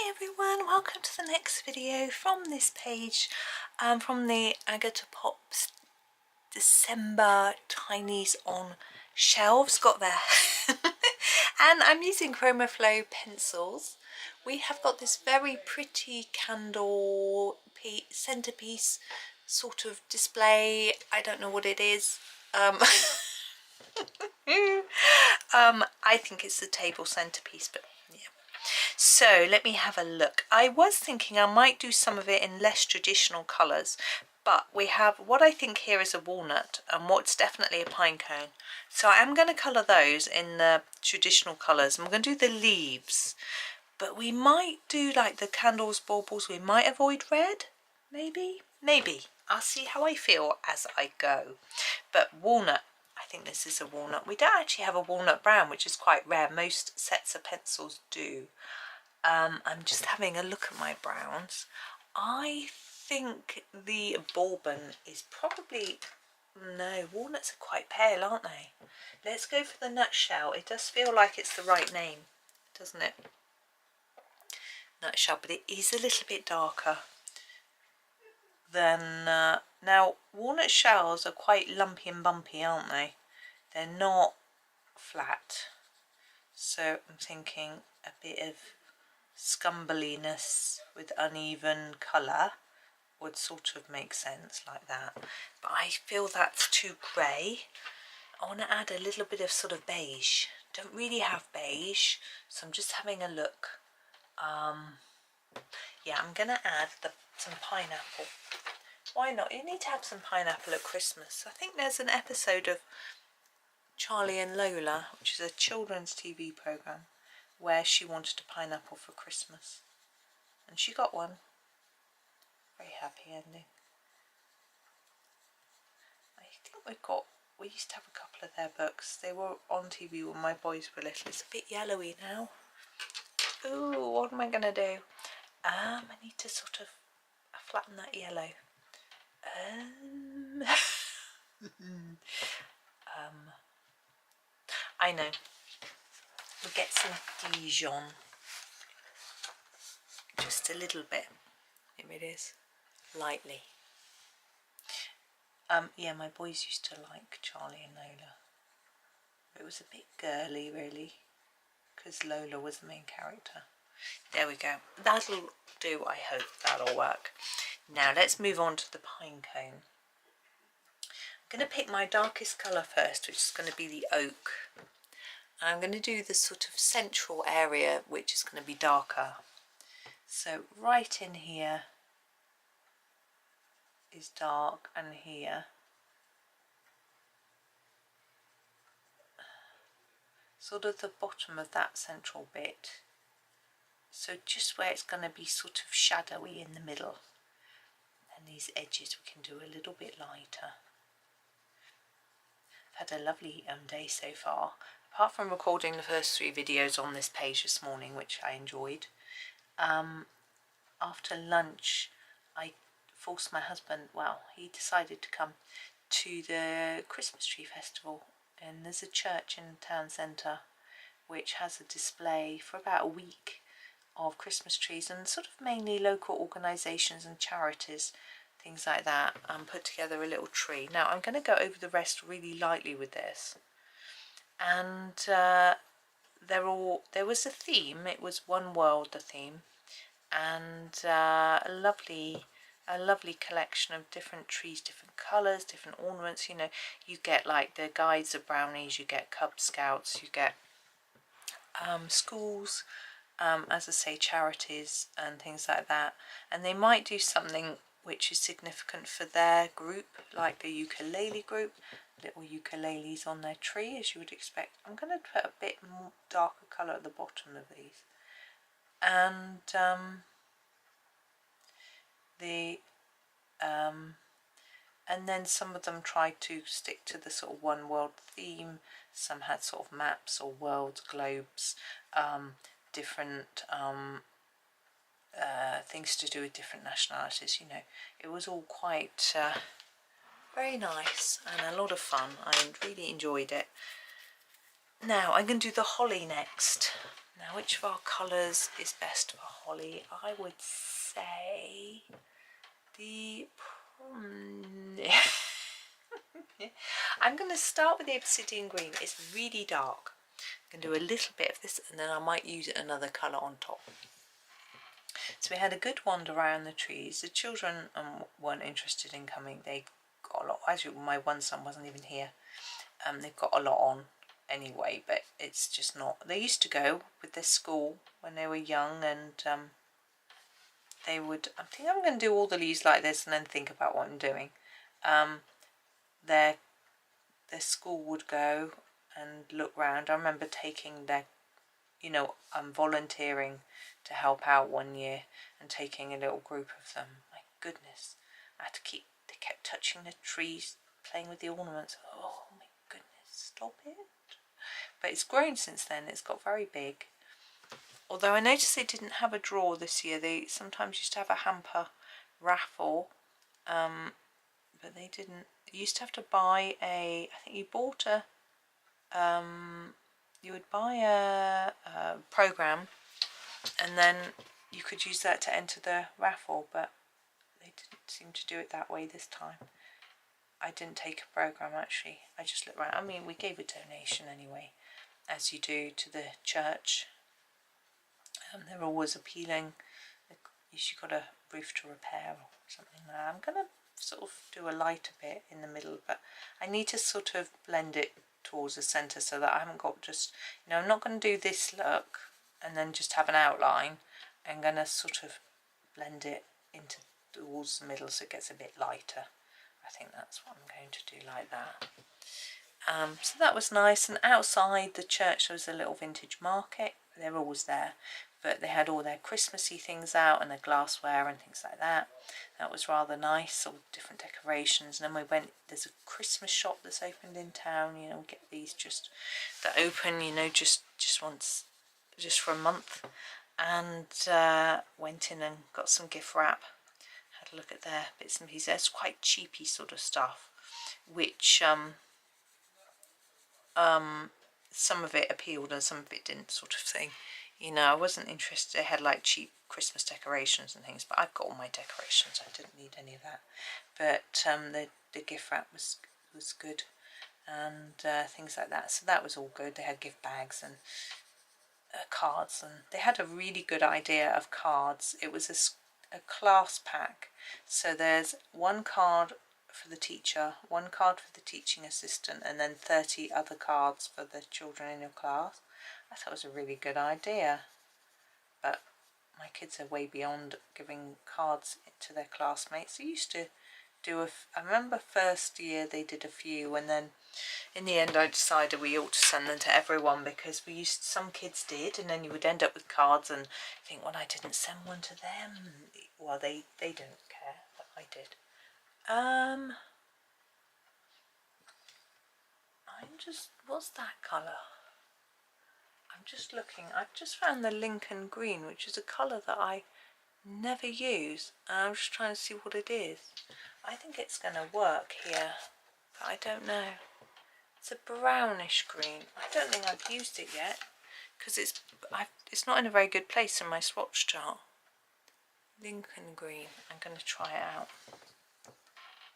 Hi everyone, welcome to the next video from this page, from the Agotapop December Tinies on Shelves, got there. And I'm using Chromaflow pencils. We have got this very pretty candle centerpiece sort of display. I don't know what it is. I think it's the table centerpiece, but yeah. So let me have a look. I was thinking I might do some of it in less traditional colours, but we have what I think here is a walnut and what's definitely a pine cone. So I am going to colour those in the traditional colours. I'm going to do the leaves, but we might do like the candles, baubles. We might avoid red, maybe. I'll see how I feel as I go. But walnut, I think this is a walnut. We don't actually have a walnut brown, which is quite rare. Most sets of pencils do. I'm just having a look at my browns. I think the bourbon is probably, no, walnuts are quite pale, aren't they? Let's go for the nutshell. It does feel like it's the right name, doesn't it? Nutshell, but it is a little bit darker than, now walnut shells are quite lumpy and bumpy, aren't they? They're not flat. So I'm thinking a bit of scumbliness with uneven colour would sort of make sense like that, but I feel that's too grey. I want to add a little bit of sort of beige. Don't really have beige, so I'm just having a look. Yeah, I'm gonna add some pineapple. Why not? You need to have some pineapple at Christmas. I think there's an episode of Charlie and Lola, which is a children's TV programme, where she wanted a pineapple for Christmas and she got one. Very happy ending. I think we used to have a couple of their books. They were on TV when my boys were little. It's a bit yellowy now. Ooh, what am I gonna do? I need to sort of flatten that yellow. I know. We'll get some dijon. Just a little bit. Here it is. Lightly. Yeah, my boys used to like Charlie and Lola. It was a bit girly, really, because Lola was the main character. There we go. That'll do, I hope. That'll work. Now, let's move on to the pine cone. I'm going to pick my darkest colour first, which is going to be the oak. I'm going to do the sort of central area, which is going to be darker. So right in here is dark, and here sort of the bottom of that central bit. So just where it's going to be sort of shadowy in the middle, and these edges we can do a little bit lighter. I've had a lovely day so far, apart from recording the first 3 videos on this page this morning, which I enjoyed. After lunch I forced my husband, well, he decided to come to the Christmas tree festival, and there's a church in the town centre which has a display for about a week of Christmas trees, and sort of mainly local organisations and charities, things like that, and put together a little tree. Now I'm going to go over the rest really lightly with this, and there was a theme. It was One World, the theme, and a lovely collection of different trees, different colours, different ornaments. You know, you get like the guides of brownies, you get Cub Scouts, you get schools, as I say, charities and things like that. And they might do something which is significant for their group, like the ukulele group, little ukuleles on their tree, as you would expect. I'm going to put a bit more darker colour at the bottom of these, and and then some of them tried to stick to the sort of one world theme. Some had sort of maps or worlds, globes, different things to do with different nationalities. You know, it was all quite very nice and a lot of fun. I really enjoyed it. Now I'm going to do the holly next. Now, which of our colours is best for holly? I would say the... I'm going to start with the obsidian green. It's really dark. I'm going to do a little bit of this and then I might use another colour on top. So we had a good wander around the trees. The children weren't interested in coming. They got a lot. Actually, my one son wasn't even here. They've got a lot on anyway, but it's just not. They used to go with their school when they were young, and they would. I think I'm going to do all the leaves like this and then think about what I'm doing. Their school would go and look round. I remember taking their, volunteering to help out one year and taking a little group of them. My goodness, I had to keep. They kept touching the trees, playing with the ornaments. Oh my goodness, stop it! But it's grown since then. It's got very big. Although I noticed they didn't have a draw this year. They sometimes used to have a hamper raffle, but they didn't. You used to have to buy I think you bought a, you would buy a program, and then you could use that to enter the raffle, but they didn't seem to do it that way this time. I didn't take a program actually. I just looked around. I mean, we gave a donation anyway, as you do to the church. They're always appealing. You've got a roof to repair or something like that. I'm going to sort of do a lighter bit in the middle, but I need to sort of blend it towards the centre so that I haven't got just, I'm not going to do this look and then just have an outline. I'm going to sort of blend it into towards the middle so it gets a bit lighter. I think that's what I'm going to do, like that. So that was nice, and outside the church there was a little vintage market. They're always there, but they had all their Christmassy things out and their glassware and things like that. That was rather nice, all different decorations. And then we went, there's a Christmas shop that's opened in town, we get these just that open, just once, just for a month. And went in and got some gift wrap, had a look at their bits and pieces. It's quite cheapy sort of stuff, which some of it appealed and some of it didn't, sort of thing. I wasn't interested. They had like cheap Christmas decorations and things, but I've got all my decorations. I didn't need any of that. But the gift wrap was good, and things like that. So that was all good. They had gift bags and cards, and they had a really good idea of cards. It was a class pack. So there's one card for the teacher, one card for the teaching assistant, and then 30 other cards for the children in your class. I thought it was a really good idea, but my kids are way beyond giving cards to their classmates. They used to do I remember first year they did a few, and then in the end I decided we ought to send them to everyone, because some kids did, and then you would end up with cards and think, well, I didn't send one to them. Well, they don't care, but I did. What's that colour? I'm just looking. I've just found the Lincoln green, which is a colour that I never use. I'm just trying to see what it is. I think it's going to work here, but I don't know. It's a brownish green. I don't think I've used it yet, because it's not in a very good place in my swatch chart. Lincoln green. I'm going to try it out.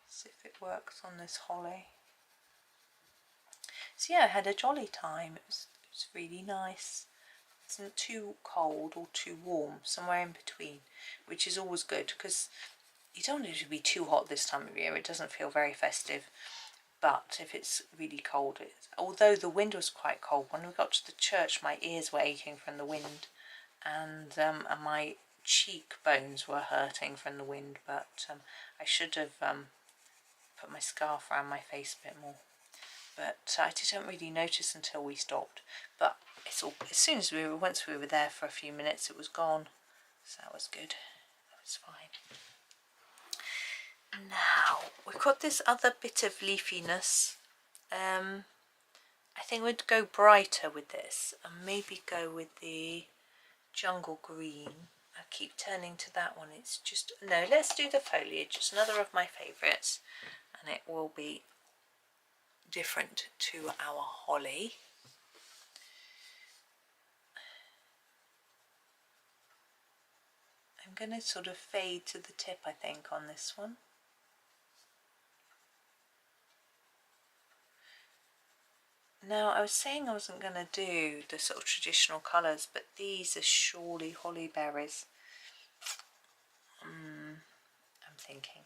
See if it works on this holly. So yeah, I had a jolly time. It was really nice. It's not too cold or too warm, somewhere in between, which is always good, because you don't want it to be too hot this time of year. It doesn't feel very festive. But if it's really cold, although the wind was quite cold, when we got to the church my ears were aching from the wind, and my cheekbones were hurting from the wind, but I should have put my scarf around my face a bit more. But I didn't really notice until we stopped. But it's all, as soon as once we were there for a few minutes, it was gone. So that was good. That was fine. Now we've got this other bit of leafiness. I think we'd go brighter with this, and maybe go with the jungle green. I keep turning to that one. It's just, no, let's do the foliage. It's another of my favourites, and it will be different to our holly. going to sort of fade to the tip, I think, on this one. Now, I was saying I wasn't going to do the sort of traditional colours, but these are surely holly berries. I'm thinking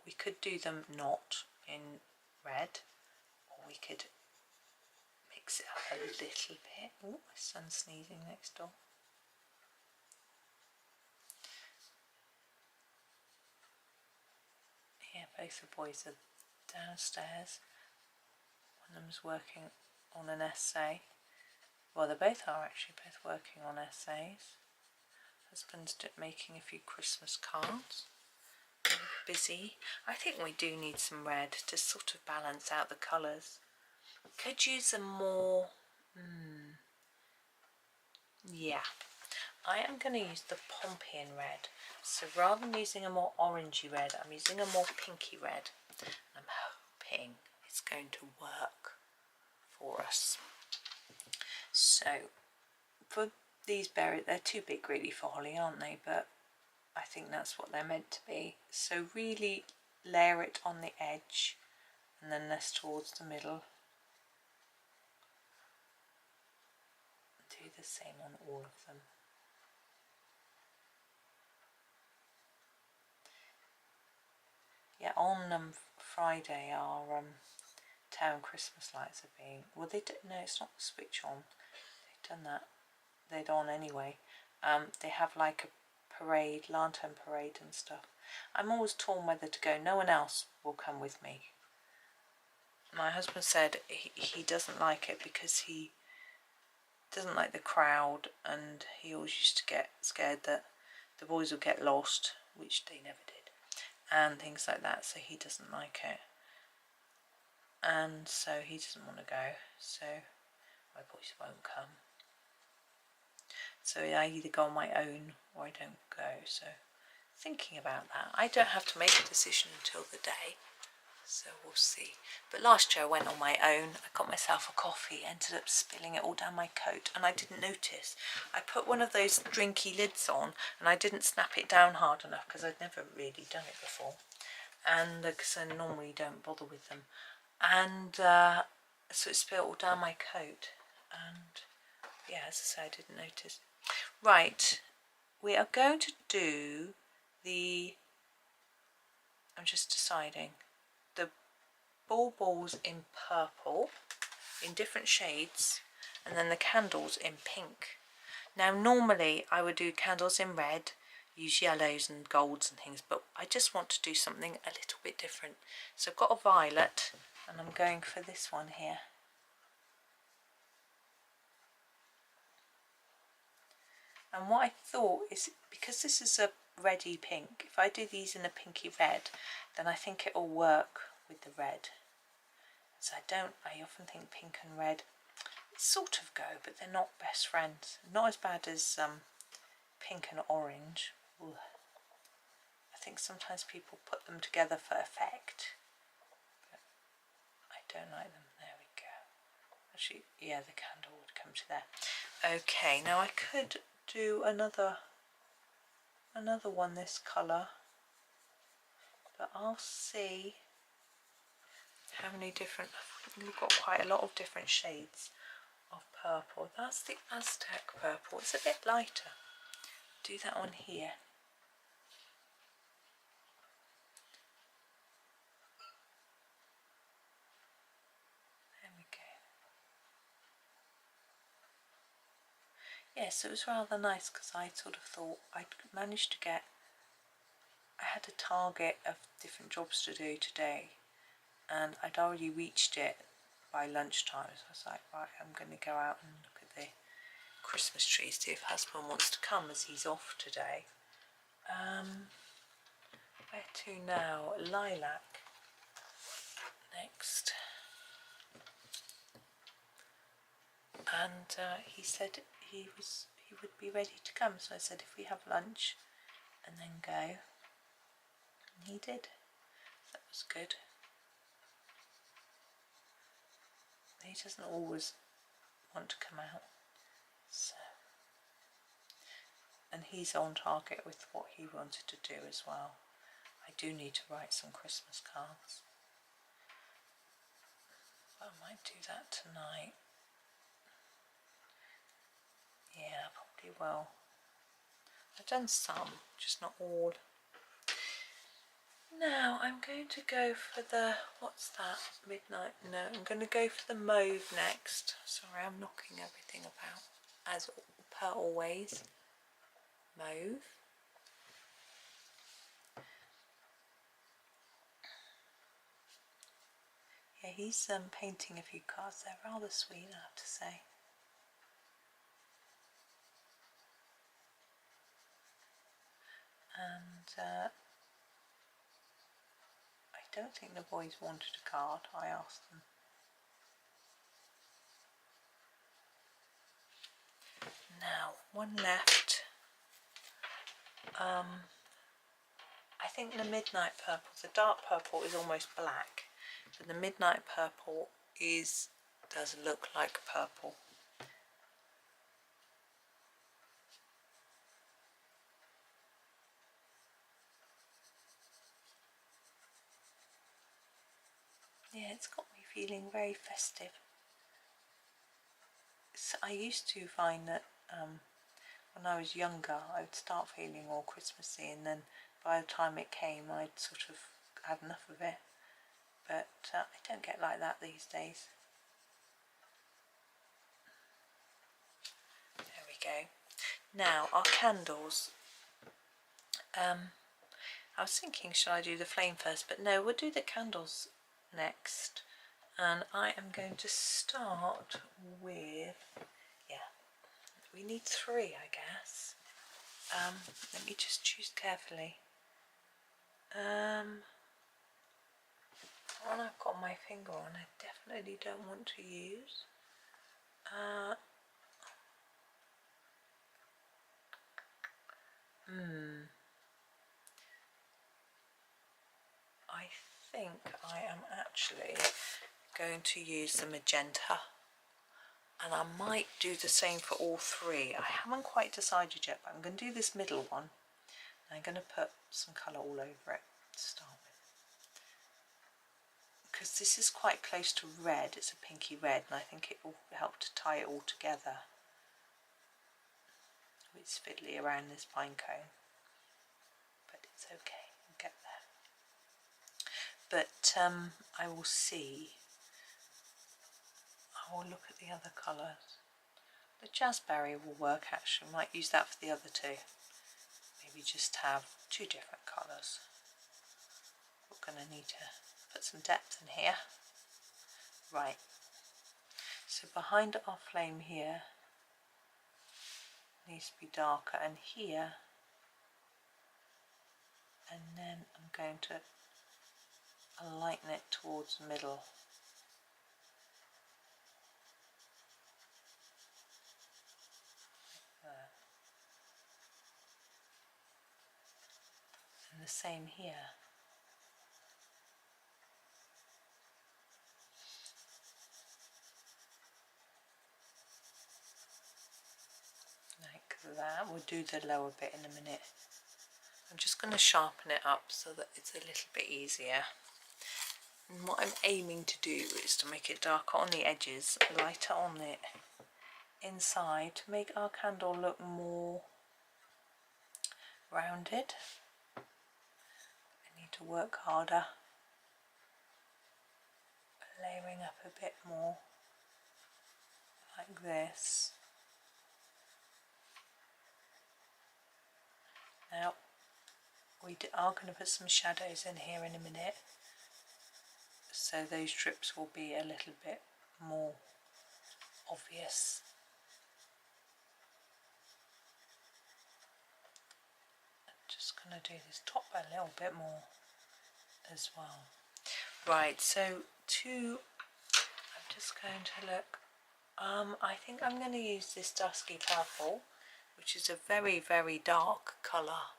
we could do them not in red, or we could mix it up a little bit. Oh, my son's sneezing next door. Yeah, both the boys are downstairs. One of them's working on an essay. Well, they both are actually both working on essays. Husband's making a few Christmas cards. Busy. I think we do need some red to sort of balance out the colours. Could use a more yeah, I am going to use the pompeian red. So rather than using a more orangey red, I'm using a more pinky red. I'm hoping it's going to work for us. So for these berries, they're too big really for holly, aren't they? But I think that's what they're meant to be. So really layer it on the edge and then less towards the middle. Do the same on all of them. Yeah, on Friday our town Christmas lights are being, well they don't, no, it's not the switch on, they've done that, they're on anyway. They have like a parade, lantern parade and stuff. I'm always torn whether to go. No one else will come with me. My husband said he doesn't like it because he doesn't like the crowd, and he always used to get scared that the boys would get lost, which they never did, and things like that, so he doesn't like it, and so he doesn't want to go, so my boys won't come. So I either go on my own or I don't go. So thinking about that. I don't have to make a decision until the day, so we'll see. But last year I went on my own. I got myself a coffee, ended up spilling it all down my coat, and I didn't notice. I put one of those drinky lids on and I didn't snap it down hard enough because I'd never really done it before, and because I normally don't bother with them, and so it spilled all down my coat, and yeah, as I say, I didn't notice. Right, we are going to do the, I'm just deciding, the balls in purple in different shades, and then the candles in pink. Now normally I would do candles in red, use yellows and golds and things, but I just want to do something a little bit different. So I've got a violet and I'm going for this one here. And what I thought is, because this is a reddy pink, if I do these in a pinky red, then I think it will work with the red. So I often think pink and red sort of go, but they're not best friends. Not as bad as pink and orange. Ooh. I think sometimes people put them together for effect, but I don't like them. There we go. Actually, yeah, the candle would come to there. Okay, now I could do another one this colour, but I'll see how many different, we've got quite a lot of different shades of purple. That's the Aztec purple, it's a bit lighter. Do that one here. There we go. Yes, it was rather nice because I sort of thought I'd managed to get, I had a target of different jobs to do today and I'd already reached it by lunchtime, so I was like, right, I'm going to go out and look at the Christmas trees, see if husband wants to come as he's off today. Where to now? Lilac next. And he said he would be ready to come, so I said if we have lunch and then go, and he did. That was good. He doesn't always want to come out, so and he's on target with what he wanted to do as well. I do need to write some Christmas cards, but I might do that tonight. Yeah, probably will. I've done some, just not all. Now I'm going to go for the, what's that, midnight, no, I'm going to go for the mauve next. Sorry, I'm knocking everything about, as per always. Mauve. Yeah, he's painting a few cards. They're rather sweet, I have to say. And I don't think the boys wanted a card. I asked them. Now, one left. I think the midnight purple, the dark purple is almost black, but the midnight purple does look like purple. Yeah, it's got me feeling very festive. So I used to find that when I was younger I would start feeling all Christmassy, and then by the time it came I'd sort of had enough of it. But I don't get like that these days. There we go. Now our candles. I was thinking, should I do the flame first? But no, we'll do the candles next. And I am going to start with, yeah, we need 3, I guess. Let me just choose carefully. One I've got my finger on, I definitely don't want to use. I think I am actually going to use the magenta, and I might do the same for all 3. I haven't quite decided yet, but I'm going to do this middle one. I'm going to put some colour all over it to start with, because this is quite close to red. It's a pinky red, and I think it will help to tie it all together. It's fiddly around this pine cone, but it's okay, we'll get there. But I will see. I will look at the other colours. The jazzberry will work actually. We might use that for the other 2. Maybe just have 2 different colours. We're going to need to put some depth in here. Right. So behind our flame here needs to be darker, and here, and then I'm going to lighten it towards the middle. And the same here. Like that. We'll do the lower bit in a minute. I'm just going to sharpen it up so that it's a little bit easier. And what I'm aiming to do is to make it darker on the edges, lighter on the inside, to make our candle look more rounded. I need to work harder, layering up a bit more like this. Now we are going to put some shadows in here in a minute, so those drips will be a little bit more obvious. I'm just going to do this top a little bit more as well. Right, so I'm just going to look. I think I'm going to use this dusky purple, which is a very, very dark colour.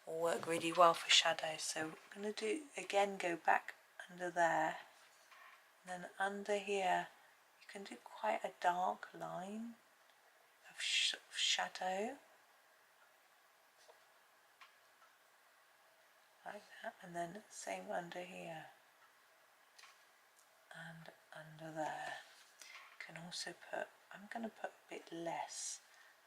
Will work really well for shadows. So we're going to do, again, go back under there, and then under here you can do quite a dark line of shadow. that, and then same under here and under there. Can also put, I'm going to put a bit less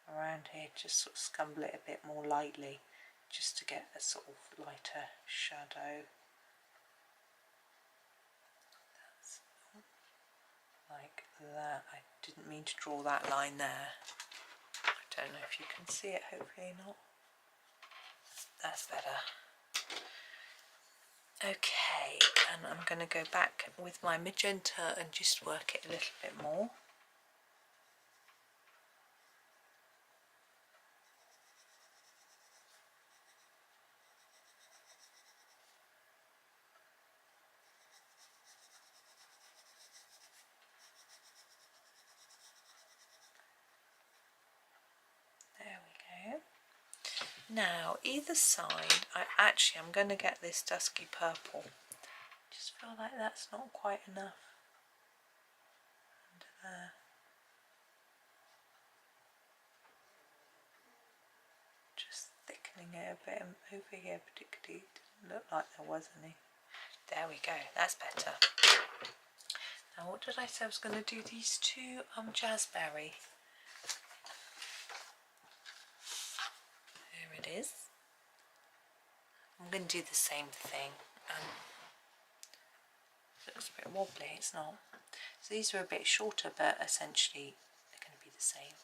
around here, just sort of scumble it a bit more lightly, just to get a sort of lighter shadow. That's like that. I didn't mean to draw that line there. I don't know if you can see it, hopefully not. That's better. Okay, and I'm going to go back with my magenta and just work it a little bit more. There we go. Now, either side, I'm going to get this dusky purple. Just feel like that's not quite enough under there. Just thickening it a bit, and over here particularly didn't look like there was any. There we go, that's better. Now what did I say I was going to do? These two jazzberry. There it is. I'm going to do the same thing. It looks a bit wobbly, it's not. So these are a bit shorter, but essentially they're going to be the same.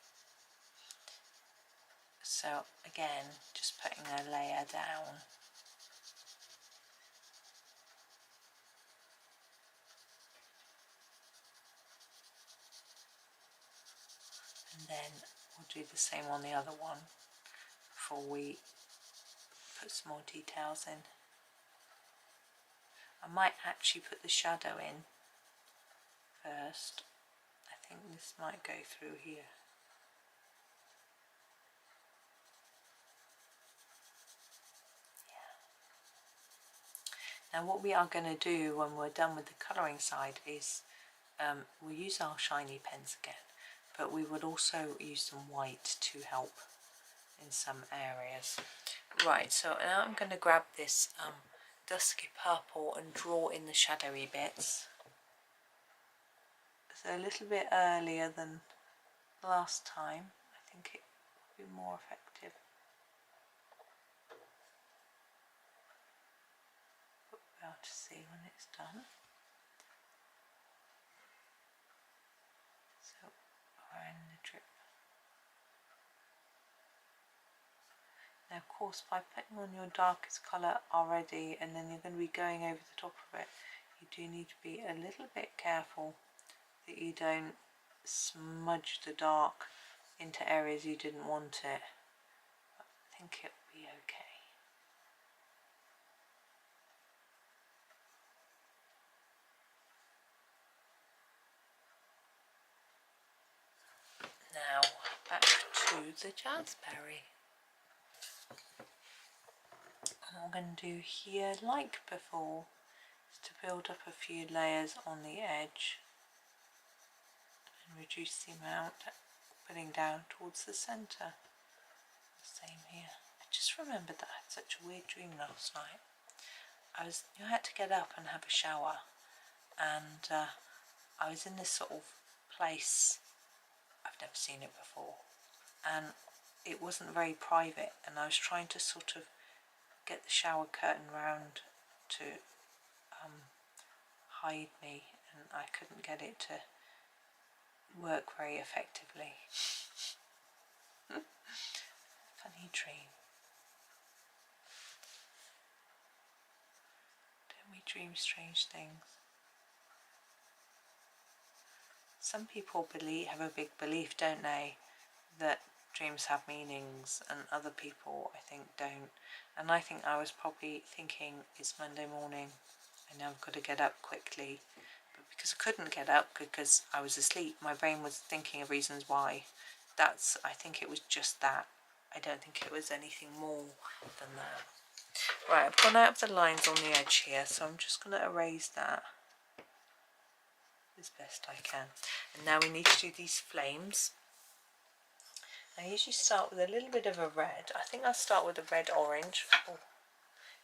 So again, just putting a layer down. And then we'll do the same on the other one before we put some more details in. I might actually put the shadow in first. I think this might go through here. Yeah. Now what we are going to do when we're done with the colouring side is we'll use our shiny pens again, but we would also use some white to help in some areas. Right, so now I'm going to grab this dusky purple and draw in the shadowy bits. So a little bit earlier than last time. I think it will be more effective. We'll be able to see when it's done. So around the drip. Now of course, by putting on your darkest colour already and then you're going to be going over the top of it, you do need to be a little bit careful that you don't smudge the dark into areas you didn't want it. I think it'll be okay. Now back to the jazzberry. And what I'm going to do here, like before, is to build up a few layers on the edge and reduce the amount putting down towards the centre. The same here. I just remembered that I had such a weird dream last night. I had to get up and have a shower, and I was in this sort of place. I've never seen it before, and it wasn't very private, and I was trying to sort of get the shower curtain round to hide me, and I couldn't get it to work very effectively. Funny dream. Don't we dream strange things? Some people have a big belief, don't they, that dreams have meanings, and other people I think don't. And I think I was probably thinking it's Monday morning and now I've got to get up quickly, but because I couldn't get up because I was asleep, my brain was thinking of reasons why. I think it was just that. I don't think it was anything more than that. Right, I've gone out of the lines on the edge here, so I'm just going to erase that as best I can. And now we need to do these flames. I usually start with a little bit of a red. I think I'll start with a red-orange. Oh,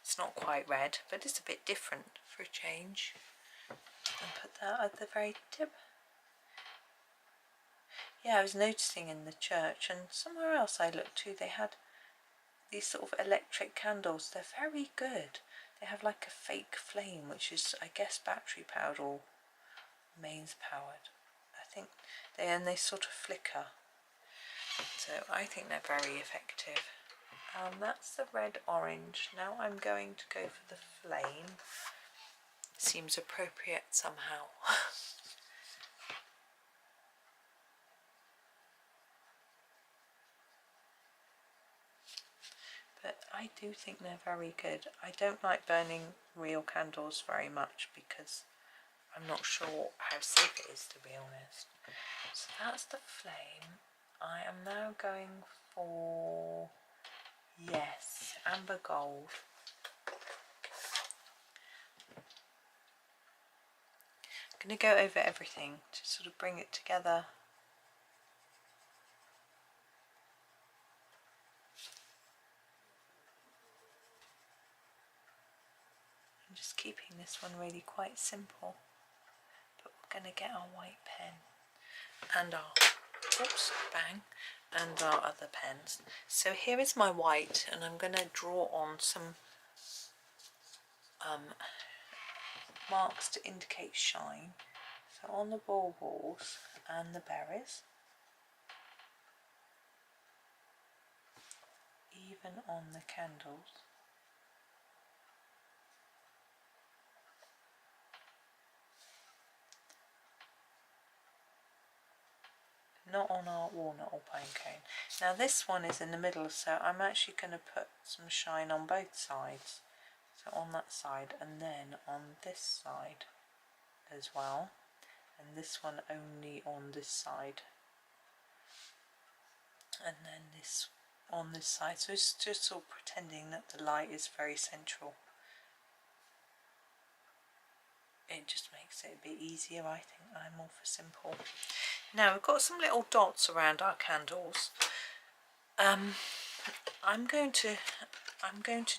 It's not quite red, but it's a bit different for a change. And put that at the very tip. Yeah, I was noticing in the church and somewhere else I looked too, they had these sort of electric candles. They're very good. They have like a fake flame, which is, I guess, battery powered or mains powered. I think they sort of flicker. So I think they're very effective. That's the red orange. Now I'm going to go for the flame. Seems appropriate somehow. But I do think they're very good. I don't like burning real candles very much because I'm not sure how safe it is, to be honest. So that's the flame. I am now going for, yes, amber gold. I'm going to go over everything to sort of bring it together. I'm just keeping this one really quite simple. But we're going to get our white pen and our, oops, bang, and our other pens. So here is my white, and I'm going to draw on some marks to indicate shine. So on the baubles and the berries, even on the candles. Not on our walnut or pine cone. Now this one is in the middle, so I'm actually going to put some shine on both sides. So on that side and then on this side as well, and this one only on this side, and then this on this side. So it's just sort of pretending that the light is very central. It just makes it a bit easier. I think I'm all for simple. Now we've got some little dots around our candles. I'm going to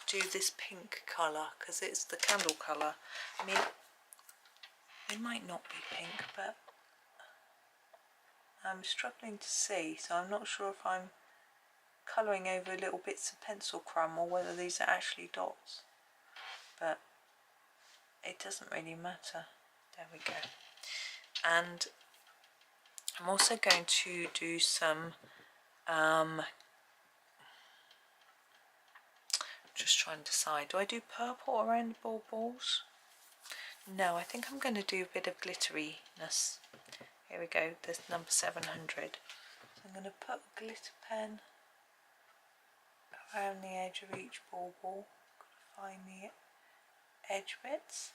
do this pink colour because it's the candle colour. I mean, it might not be pink, but I'm struggling to see, so I'm not sure if I'm colouring over little bits of pencil crumb or whether these are actually dots, but it doesn't really matter. There we go. And I'm also going to do some just trying to decide, do I do purple around the baubles? No, I think I'm going to do a bit of glitteriness. Here we go, there's number 700. So I'm going to put a glitter pen around the edge of each bauble. Got to find the edge bits.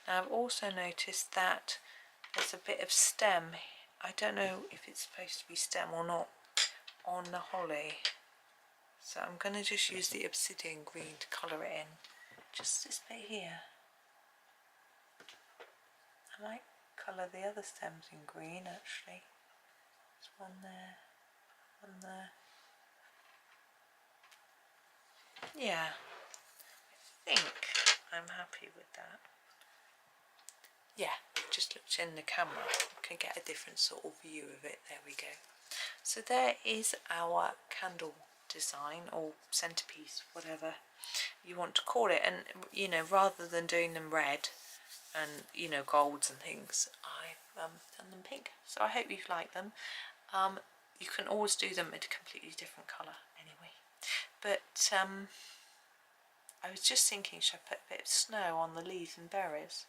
Now I've also noticed that there's a bit of stem. I don't know if it's supposed to be stem or not on the holly. So I'm going to just use the obsidian green to colour it in. Just this bit here. I might colour the other stems in green actually. There's one there, one there. Yeah, I think I'm happy with that. Yeah, just looked in the camera, you can get a different sort of view of it. There we go. So there is our candle design or centerpiece, whatever you want to call it. And you know, rather than doing them red and you know golds and things, I've done them pink. So I hope you've liked them. You can always do them in a completely different colour anyway. But I was just thinking, should I put a bit of snow on the leaves and berries?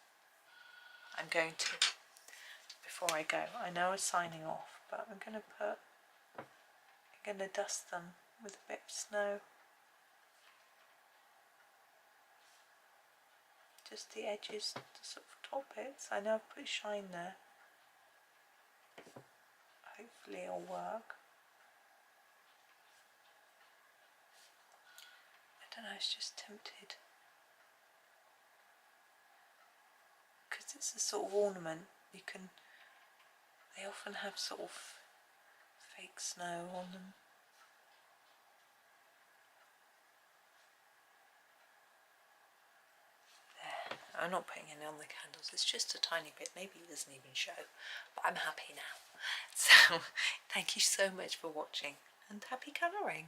I'm going to, before I go. I know I'm signing off, but I'm going to dust them with a bit of snow. Just the edges, the sort of top bits. I know I've put shine there. Hopefully it'll work. I don't know, it's just tempted. Because it's a sort of ornament, You can, they often have sort of fake snow on them. There, I'm not putting any on the candles, it's just a tiny bit, maybe it doesn't even show, but I'm happy now. So thank you so much for watching and happy colouring.